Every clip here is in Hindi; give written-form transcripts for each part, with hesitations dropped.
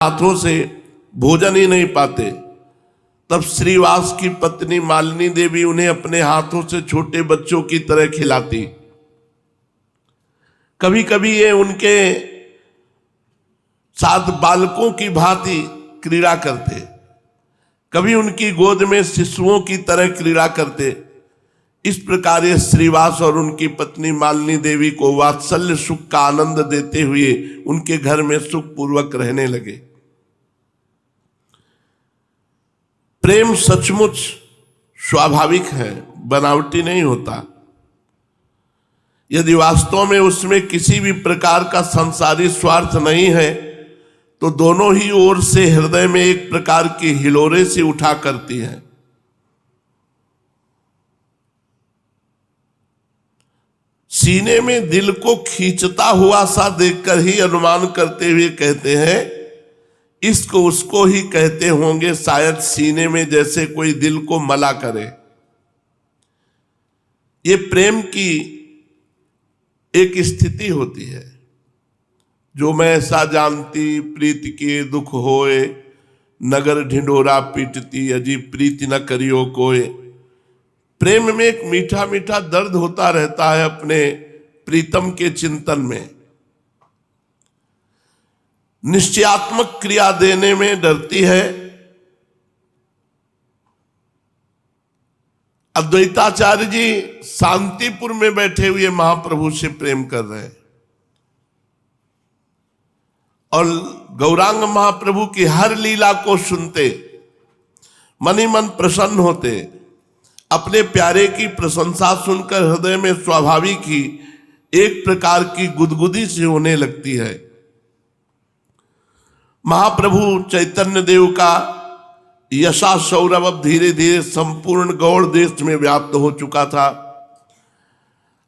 हाथों से भोजन ही नहीं पाते, तब श्रीवास की पत्नी मालिनी देवी उन्हें अपने हाथों से छोटे बच्चों की तरह खिलाती। कभी कभी ये उनके साथ बालकों की भांति क्रीड़ा करते, कभी उनकी गोद में शिशुओं की तरह क्रीड़ा करते। इस प्रकार ये श्रीवास और उनकी पत्नी मालिनी देवी को वात्सल्य सुख का आनंद देते हुए उनके घर में सुखपूर्वक रहने लगे। प्रेम सचमुच स्वाभाविक है, बनावटी नहीं होता। यदि वास्तव में उसमें किसी भी प्रकार का संसारी स्वार्थ नहीं है तो दोनों ही ओर से हृदय में एक प्रकार की हिलोरे से उठा करती है। सीने में दिल को खींचता हुआ सा देखकर ही अनुमान करते हुए कहते हैं, इसको उसको ही कहते होंगे शायद सीने में जैसे कोई दिल को मला करे। ये प्रेम की एक स्थिति होती है। जो मैं ऐसा जानती प्रीत के दुख होए, नगर ढिंढोरा पीटती अजी प्रीति न करियो कोय। प्रेम में एक मीठा मीठा दर्द होता रहता है अपने प्रीतम के चिंतन में। निश्चयात्मक क्रिया देने में डरती है। अद्वैताचार्य जी शांतिपुर में बैठे हुए महाप्रभु से प्रेम कर रहे हैं और गौरांग महाप्रभु की हर लीला को सुनते मन ही मन प्रसन्न होते। अपने प्यारे की प्रशंसा सुनकर हृदय में स्वाभाविक ही एक प्रकार की गुदगुदी सी होने लगती है। महाप्रभु चैतन्य देव का यशा सौरभ अब धीरे धीरे संपूर्ण गौड़ देश में व्याप्त हो चुका था।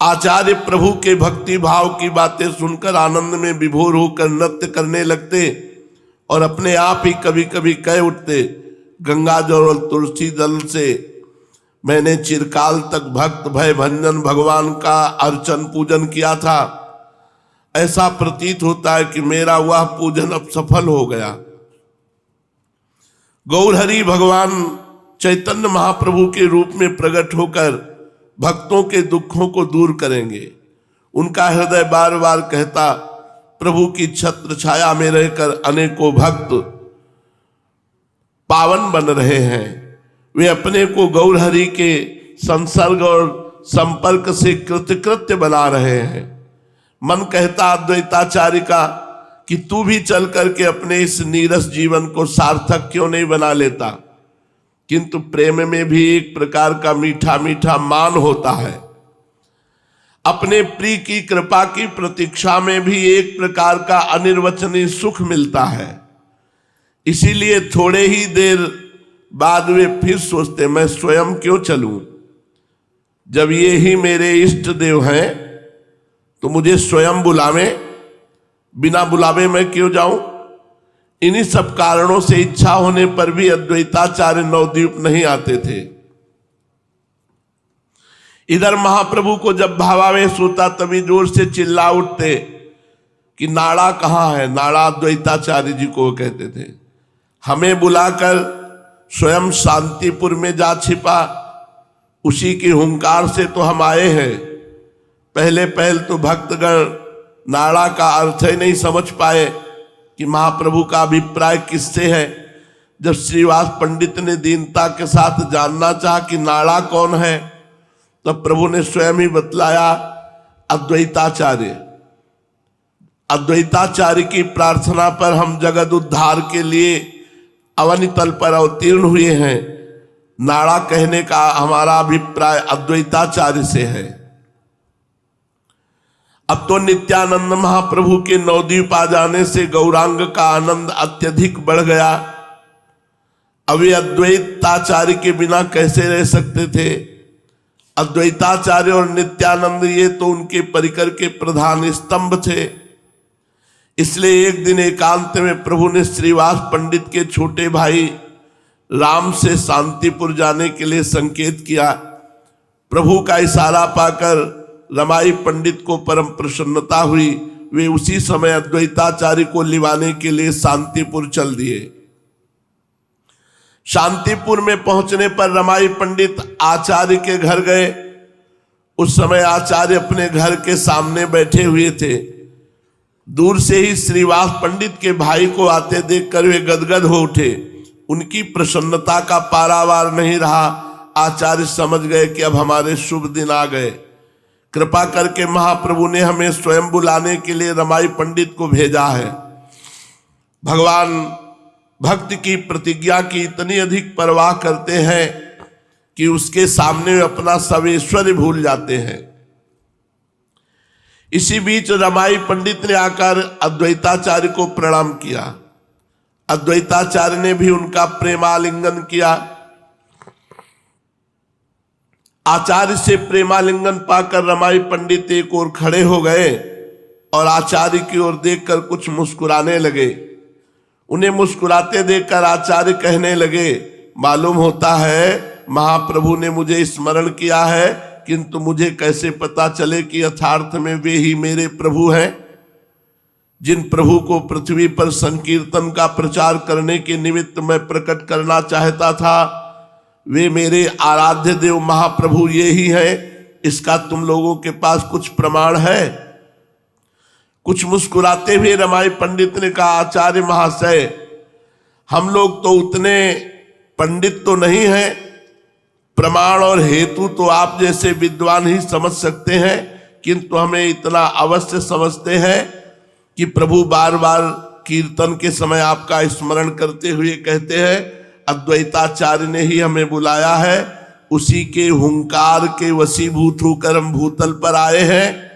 आचार्य प्रभु के भक्ति भाव की बातें सुनकर आनंद में विभोर होकर नृत्य करने लगते और अपने आप ही कभी कभी कह उठते, गंगा जल और तुलसी दल से मैंने चिरकाल तक भक्त भय भंजन भगवान का अर्चन पूजन किया था। ऐसा प्रतीत होता है कि मेरा वह पूजन अब सफल हो गया। गौरहरि भगवान चैतन्य महाप्रभु के रूप में प्रकट होकर भक्तों के दुखों को दूर करेंगे। उनका हृदय बार बार कहता, प्रभु की छत्र छाया में रहकर अनेकों भक्त पावन बन रहे हैं। वे अपने को गौरहरि के संसर्ग और संपर्क से कृतकृत्य बना रहे हैं। मन कहता अद्वैताचार्य का कि तू भी चल करके अपने इस नीरस जीवन को सार्थक क्यों नहीं बना लेता। किंतु प्रेम में भी एक प्रकार का मीठा मीठा मान होता है। अपने प्रिय की कृपा की प्रतीक्षा में भी एक प्रकार का अनिर्वचनीय सुख मिलता है। इसीलिए थोड़े ही देर बाद वे फिर सोचते, मैं स्वयं क्यों चलूं, जब ये ही मेरे इष्ट देव हैं तो मुझे स्वयं बुलावे, बिना बुलावे मैं क्यों जाऊं। इन्हीं सब कारणों से इच्छा होने पर भी अद्वैताचार्य नवद्वीप नहीं आते थे। इधर महाप्रभु को जब भावावेश होता तभी जोर से चिल्ला उठते कि नाड़ा कहाँ है। नाड़ा अद्वैताचार्य जी को कहते थे। हमें बुलाकर स्वयं शांतिपुर में जा छिपा, उसी की हुंकार से तो हम आए हैं। पहले तो भक्तगण नाड़ा का अर्थ ही नहीं समझ पाए कि महाप्रभु का अभिप्राय किससे है। जब श्रीवास पंडित ने दीनता के साथ जानना चाहा कि नाड़ा कौन है, तब प्रभु ने स्वयं ही बतलाया, अद्वैताचार्य। अद्वैताचार्य की प्रार्थना पर हम जगत उद्धार के लिए अवनी तल पर अवतीर्ण हुए हैं। नाड़ा कहने का हमारा अभिप्राय अद्वैताचार्य से है। अब तो नित्यानंद महाप्रभु के नवद्वीप आ जाने से गौरांग का आनंद अत्यधिक बढ़ गया। अब वे अद्वैताचार्य के बिना कैसे रह सकते थे। अद्वैताचार्य और नित्यानंद ये तो उनके परिकर के प्रधान स्तंभ थे। इसलिए एक दिन एकांत में प्रभु ने श्रीवास पंडित के छोटे भाई राम से शांतिपुर जाने के लिए संकेत किया। प्रभु का इशारा पाकर रमाई पंडित को परम प्रसन्नता हुई। वे उसी समय अद्वैताचार्य को लिवाने के लिए शांतिपुर चल दिए। शांतिपुर में पहुंचने पर रमाई पंडित आचार्य के घर गए। उस समय आचार्य अपने घर के सामने बैठे हुए थे। दूर से ही श्रीवास पंडित के भाई को आते देखकर वे गदगद हो उठे। उनकी प्रसन्नता का पारावार नहीं रहा। आचार्य समझ गए कि अब हमारे शुभ दिन आ गए। कृपा करके महाप्रभु ने हमें स्वयं बुलाने के लिए रमाई पंडित को भेजा है। भगवान भक्त की प्रतिज्ञा की इतनी अधिक परवाह करते हैं कि उसके सामने अपना सर्वेश्वर भूल जाते हैं। इसी बीच रमाई पंडित ने आकर अद्वैताचार्य को प्रणाम किया। अद्वैताचार्य ने भी उनका प्रेमालिंगन किया। आचार्य से प्रेमालिंगन पाकर रमाई पंडित एक ओर खड़े हो गए और आचार्य की ओर देखकर कुछ मुस्कुराने लगे। उन्हें मुस्कुराते देखकर आचार्य कहने लगे, मालूम होता है महाप्रभु ने मुझे स्मरण किया है, किंतु मुझे कैसे पता चले कि यथार्थ में वे ही मेरे प्रभु हैं। जिन प्रभु को पृथ्वी पर संकीर्तन का प्रचार करने के निमित्त मैं प्रकट करना चाहता था, वे मेरे आराध्य देव महाप्रभु ये ही हैं। इसका तुम लोगों के पास कुछ प्रमाण है? कुछ मुस्कुराते हुए रमाई पंडित ने कहा, आचार्य महाशय, हम लोग तो उतने पंडित तो नहीं हैं। प्रमाण और हेतु तो आप जैसे विद्वान ही समझ सकते हैं, किंतु हमें इतना अवश्य समझते हैं कि प्रभु बार बार कीर्तन के समय आपका स्मरण करते हुए कहते हैं, अद्वैताचार्य ने ही हमें बुलाया है, उसी के हुंकार के वशीभूत होकर हम भूतल पर आए हैं।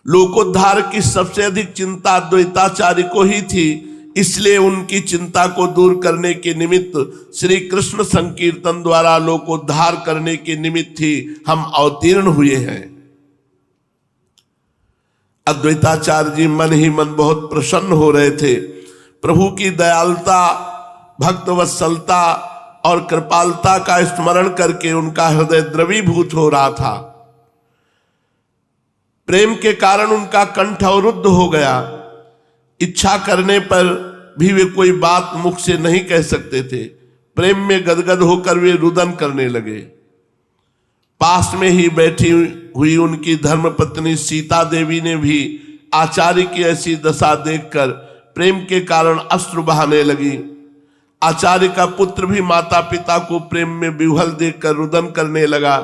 लोकोद्धार की सबसे अधिक चिंता अद्वैताचार्य को ही थी, इसलिए उनकी चिंता को दूर करने के निमित्त श्री कृष्ण संकीर्तन द्वारा लोकोद्धार करने के निमित्त ही हम अवतीर्ण हुए हैं। अद्वैताचार्य जी मन ही मन बहुत प्रसन्न हो रहे थे। प्रभु की दयालुता, भक्तवत्सलता और कृपालता का स्मरण करके उनका हृदय द्रवीभूत हो रहा था। प्रेम के कारण उनका कंठ अवरुद्ध हो गया। इच्छा करने पर भी वे कोई बात मुख से नहीं कह सकते थे। प्रेम में गदगद होकर वे रुदन करने लगे। पास में ही बैठी हुई उनकी धर्मपत्नी सीता देवी ने भी आचार्य की ऐसी दशा देखकर प्रेम के कारण अश्रु बहाने लगी। आचार्य का पुत्र भी माता पिता को प्रेम में विह्वल देखकर रुदन करने लगा।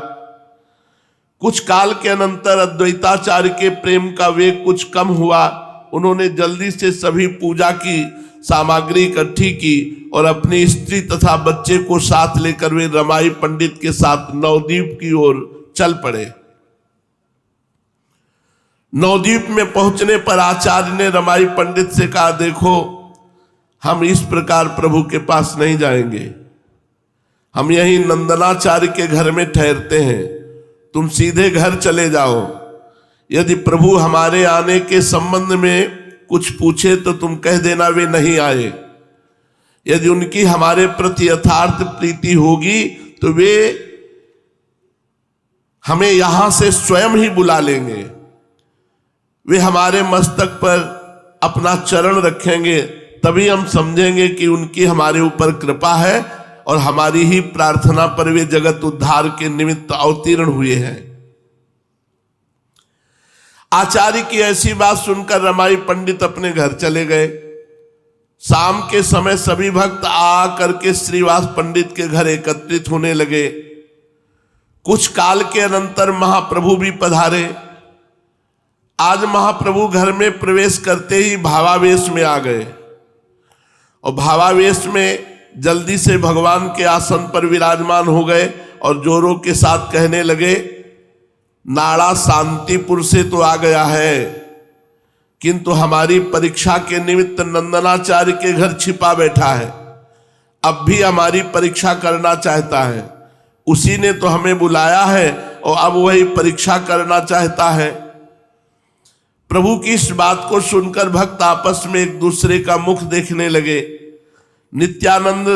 कुछ काल के अनंतर अद्वैताचार्य के प्रेम का वेग कुछ कम हुआ। उन्होंने जल्दी से सभी पूजा की सामग्री इकट्ठी की और अपनी स्त्री तथा बच्चे को साथ लेकर वे रमाई पंडित के साथ नवद्वीप की ओर चल पड़े। नवद्वीप में पहुंचने पर आचार्य ने रमाई पंडित से कहा, देखो, हम इस प्रकार प्रभु के पास नहीं जाएंगे। हम यहीं नंदनाचार्य के घर में ठहरते हैं। तुम सीधे घर चले जाओ। यदि प्रभु हमारे आने के संबंध में कुछ पूछे तो तुम कह देना वे नहीं आए। यदि उनकी हमारे प्रति यथार्थ प्रीति होगी तो वे हमें यहां से स्वयं ही बुला लेंगे। वे हमारे मस्तक पर अपना चरण रखेंगे, तभी हम समझेंगे कि उनकी हमारे ऊपर कृपा है और हमारी ही प्रार्थना पर वे जगत उद्धार के निमित्त अवतीर्ण हुए हैं। आचार्य की ऐसी बात सुनकर रमाई पंडित अपने घर चले गए। शाम के समय सभी भक्त आ करके श्रीवास पंडित के घर एकत्रित होने लगे। कुछ काल के अनंतर महाप्रभु भी पधारे। आज महाप्रभु घर में प्रवेश करते ही भावावेश में आ गए और भावावेश में जल्दी से भगवान के आसन पर विराजमान हो गए और जोरों के साथ कहने लगे, नाड़ा शांतिपुर से तो आ गया है, किंतु हमारी परीक्षा के निमित्त नंदनाचार्य के घर छिपा बैठा है। अब भी हमारी परीक्षा करना चाहता है। उसी ने तो हमें बुलाया है और अब वही परीक्षा करना चाहता है। प्रभु की इस बात को सुनकर भक्त आपस में एक दूसरे का मुख देखने लगे। नित्यानंद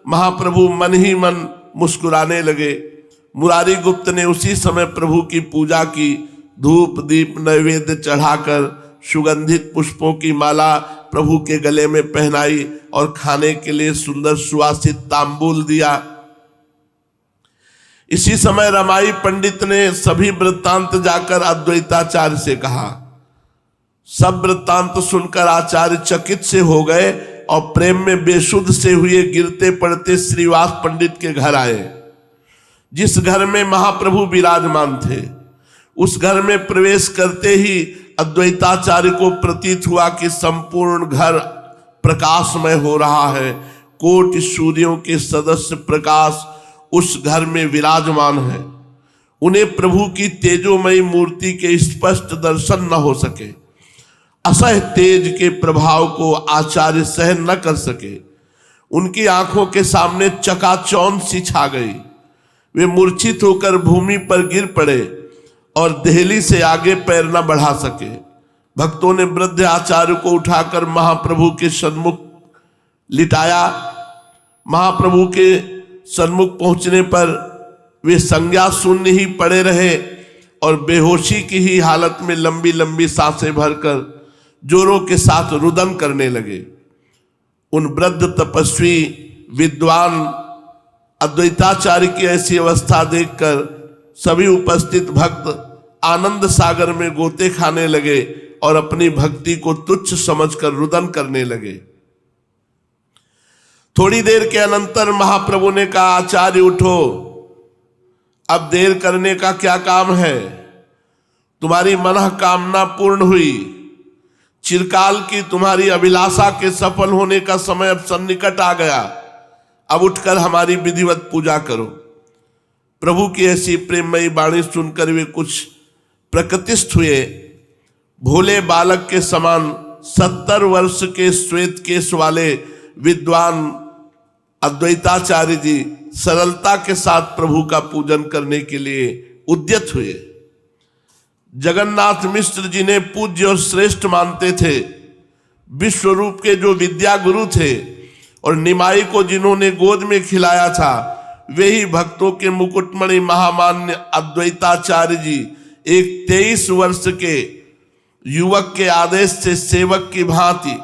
महाप्रभु मन ही मन मुस्कुराने लगे। मुरारी गुप्त ने उसी समय प्रभु की पूजा की। धूप दीप नैवेद्य चढ़ाकर सुगंधित पुष्पों की माला प्रभु के गले में पहनाई और खाने के लिए सुंदर सुवासित तांबूल दिया। इसी समय रमाई पंडित ने सभी वृत्तांत जाकर अद्वैताचार्य से कहा। सब वृत्तांत सुनकर आचार्य चकित से हो गए और प्रेम में बेसुध से हुए गिरते पड़ते श्रीवास पंडित के घर आए। जिस घर में महाप्रभु विराजमान थे, उस घर में प्रवेश करते ही अद्वैताचार्य को प्रतीत हुआ कि संपूर्ण घर प्रकाशमय हो रहा है। कोटि सूर्यों के सदस्य प्रकाश उस घर में विराजमान है। उन्हें प्रभु की तेजोमयी मूर्ति के स्पष्ट दर्शन न हो सके। असह्य तेज के प्रभाव को आचार्य सहन न कर सके। उनकी आंखों के सामने चकाचौंध सी छा गई। वे मूर्छित होकर भूमि पर गिर पड़े और देहली से आगे पैर न बढ़ा सके। भक्तों ने वृद्ध आचार्य को उठाकर महाप्रभु के सन्मुख लिटाया। महाप्रभु के सन्मुख पहुंचने पर वे संज्ञा शून्य ही पड़े रहे और बेहोशी की ही हालत में लंबी लंबी सांसें भरकर जोरों के साथ रुदन करने लगे। उन वृद्ध तपस्वी विद्वान अद्वैताचार्य की ऐसी अवस्था देखकर सभी उपस्थित भक्त आनंद सागर में गोते खाने लगे और अपनी भक्ति को तुच्छ समझकर रुदन करने लगे। थोड़ी देर के अनंतर महाप्रभु ने कहा, आचार्य उठो, अब देर करने का क्या काम है। तुम्हारी मनः कामना पूर्ण हुई। चिरकाल की तुम्हारी अभिलाषा के सफल होने का समय अब सन्निकट आ गया। अब उठकर हमारी विधिवत पूजा करो। प्रभु की ऐसी प्रेममयी वाणी सुनकर वे कुछ प्रकृतिस्थ हुए। भोले बालक के समान 70 वर्ष के श्वेत केश वाले विद्वान अद्वैताचार्य जी सरलता के साथ प्रभु का पूजन करने के लिए उद्यत हुए। जगन्नाथ मिश्र जिन्हें पूज्य और श्रेष्ठ मानते थे, विश्व रूप के जो विद्या गुरु थे और निमाई को जिन्होंने गोद में खिलाया था, वे ही भक्तों के मुकुटमणि महामान्य अद्वैताचार्य जी एक 23 वर्ष के युवक के आदेश से सेवक की भांति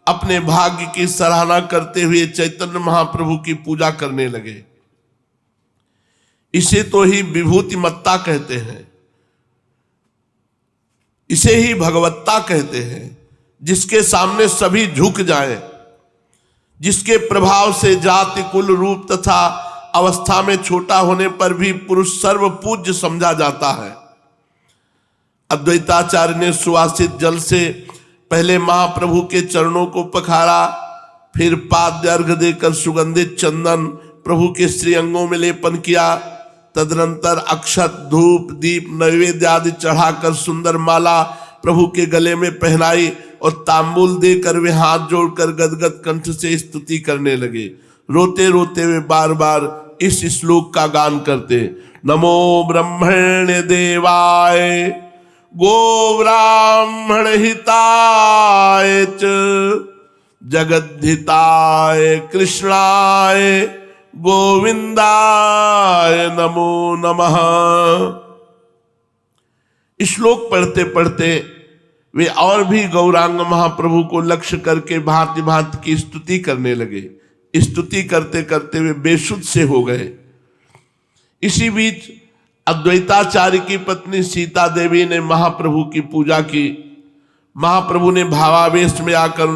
अपने भाग्य की सराहना करते हुए चैतन्य महाप्रभु की पूजा करने लगे। इसे तो ही विभूति मत्ता कहते हैं, इसे ही भगवत्ता कहते हैं, जिसके सामने सभी झुक जाएं, जिसके प्रभाव से जाति कुल रूप तथा अवस्था में छोटा होने पर भी पुरुष सर्व पूज्य समझा जाता है। अद्वैताचार्य ने सुवासित जल से पहले महाप्रभु के चरणों को पखारा, फिर पाद्य अर्घ्य देकर सुगंधित चंदन प्रभु के श्री अंगों में लेपन किया। तदनंतर अक्षत धूप दीप नैवेद्य आदि चढ़ाकर सुंदर माला प्रभु के गले में पहनाई और तांबूल देकर वे हाथ जोड़कर गदगद कंठ से स्तुति करने लगे। रोते रोते वे बार बार इस श्लोक का गान करते, नमो ब्रह्मण्य देवाय गो ब्राह्मण हिताय च जगद्धिताय कृष्णाय गोविंदाय नमो नमः। श्लोक पढ़ते पढ़ते वे और भी गौरांग महाप्रभु को लक्ष्य करके भांति भांति की स्तुति करने लगे। स्तुति करते करते वे बेसुध से हो गए। इसी बीच अद्वैताचार्य की पत्नी सीता देवी ने महाप्रभु की पूजा की। महाप्रभु ने भावावेश में आकर